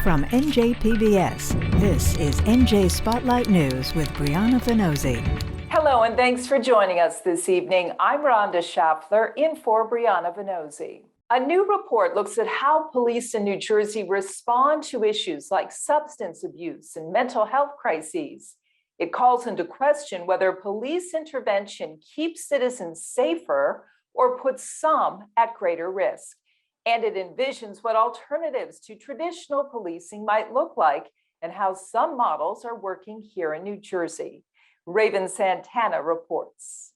From NJ PBS, this is NJ Spotlight News with Brianna Venozzi. Hello, and thanks for joining us this evening. I'm Rhonda Schaffler, in for Brianna Venozzi. A new report looks at how police in New Jersey respond to issues like substance abuse and mental health crises. It calls into question whether police intervention keeps citizens safer or puts some at greater risk. And it envisions what alternatives to traditional policing might look like and how some models are working here in New Jersey. Raven Santana reports.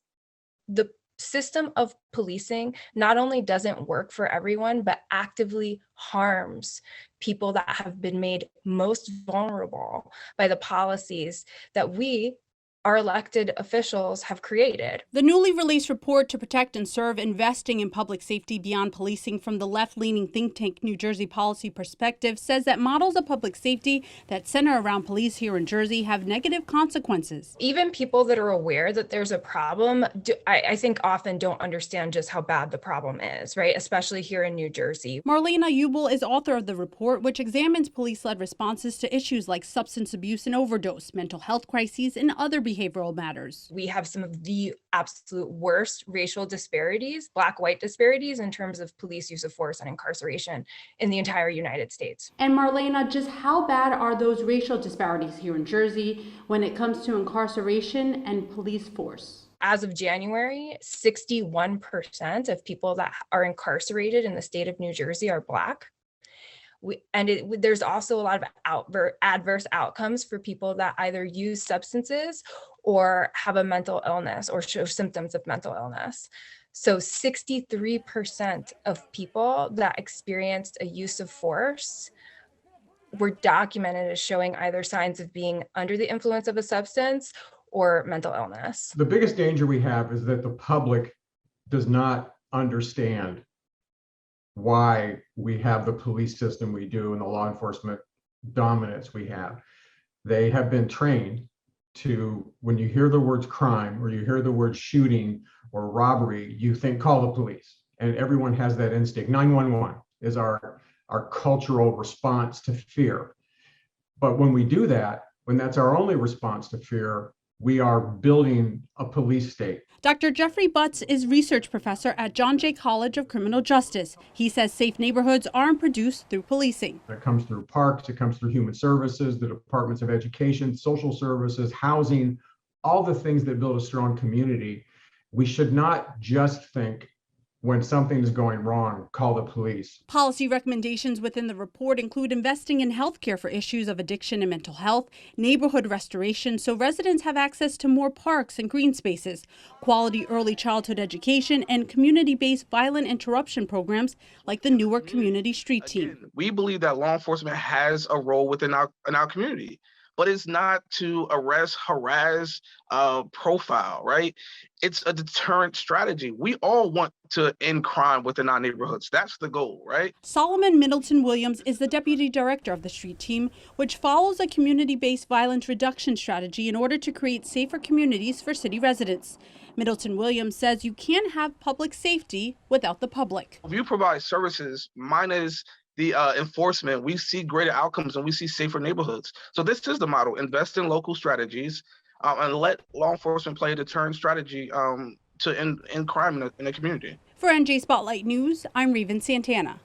The system of policing not only doesn't work for everyone, but actively harms people that have been made most vulnerable by the policies that we, our elected officials, have created. The newly released report to protect and serve investing in public safety beyond policing from the left-leaning think tank New Jersey Policy Perspective says that models of public safety that center around police here in Jersey have negative consequences. Even people that are aware that there's a problem, I think often don't understand just how bad the problem is, right? Especially here in New Jersey. Marlena Jubel is author of the report, which examines police-led responses to issues like substance abuse and overdose, mental health crises, and other behavioral matters. We have some of the absolute worst racial disparities, black-white disparities in terms of police use of force and incarceration in the entire United States. And Marlena, just how bad are those racial disparities here in Jersey when it comes to incarceration and police force? As of January, 61% of people that are incarcerated in the state of New Jersey are Black. There's also a lot of adverse outcomes for people that either use substances or have a mental illness or show symptoms of mental illness. So 63% of people that experienced a use of force were documented as showing either signs of being under the influence of a substance or mental illness. The biggest danger we have is that the public does not understand why we have the police system we do and the law enforcement dominance we have. They have been trained to, when you hear the words crime or you hear the word shooting or robbery, you think call the police. And everyone has that instinct. 911 is our cultural response to fear. But when we do that, when that's our only response to fear, we are building a police state. Dr. Jeffrey Butts is research professor at John Jay College of Criminal Justice. He says safe neighborhoods aren't produced through policing. It comes through parks, it comes through human services, the departments of education, social services, housing, all the things that build a strong community. We should not just think when something is going wrong, call the police. Policy recommendations within the report include investing in healthcare for issues of addiction and mental health, neighborhood restoration so residents have access to more parks and green spaces, quality early childhood education, and community-based violent interruption programs like the Newark Community Street Team. We believe that law enforcement has a role within our community, but it's not to arrest, harass, profile, right? It's a deterrent strategy. We all want to end crime within our neighborhoods. That's the goal, right? Solomon Middleton Williams is the deputy director of the street team, which follows a community-based violence reduction strategy in order to create safer communities for city residents. Middleton Williams says you can't have public safety without the public. If you provide services minus the enforcement, we see greater outcomes and we see safer neighborhoods. So this is the model: invest in local strategies and let law enforcement play a deterrent strategy to end crime in the community. For NJ Spotlight News, I'm Raven Santana.